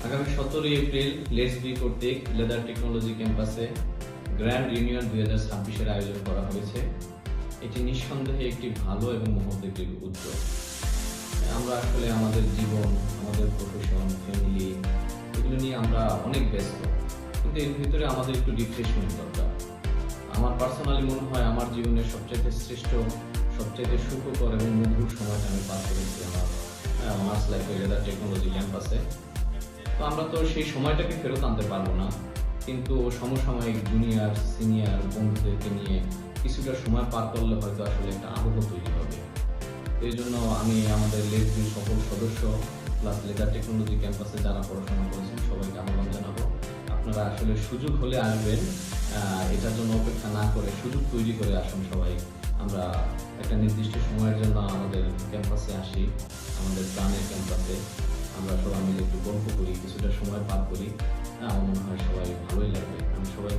আগামী 17 April let's be কর্তৃক leather technology ক্যাম্পাসে গ্র্যান্ড ইউনিয়ন 2026-এর আয়োজন করা হয়েছে। এটি নিঃসন্দেহে একটি ভালো এবং মহৎ একটি উদ্যোগ। আমরা আসলে আমাদের জীবন, আমাদের প্রফেশন, ফ্যামিলি এগুলো নিয়ে আমরা অনেক ব্যস্ত, কিন্তু এর ভিতরে আমাদের একটু রিফ্রেশমেন্ট দরকার। আমার পার্সোনালি মনে হয় আমার জীবনের সবচাইতে শ্রেষ্ঠ, সবচাইতে সুখকর এবং মধুর সময়টা আমি পার করেছি আমার অনার্স লাইফে লেদার টেকনোলজি ক্যাম্পাসে। তো আমরা তো সেই সময়টাকে ফেরত আনতে পারবো না, কিন্তু সমসাময়িক জুনিয়র সিনিয়র বন্ধুদেরকে নিয়ে কিছুটা সময় পার করলে হয়তো আসলে একটা আবহ তৈরি হবে। এই জন্য আমি আমাদের লেসবির সকল সদস্য প্লাস লেদার টেকনোলজি ক্যাম্পাসে যারা পড়াশোনা করেছেন সবাইকে আহ্বান জানাবো, আপনারা আসলে সুযোগ হলে আসবেন, এটার জন্য অপেক্ষা না করে সুযোগ তৈরি করে আসুন সবাই। আমরা একটা নির্দিষ্ট সময়ের জন্য আমাদের ক্যাম্পাসে আসি, আমাদের প্রাণের ক্যাম্পাসে আমরা সবাই মিলে একটু গল্প করি, কিছুটা সময় পার করি। আমার মনে হয় সবাই ভালোই লাগবে। আমি সবাইকে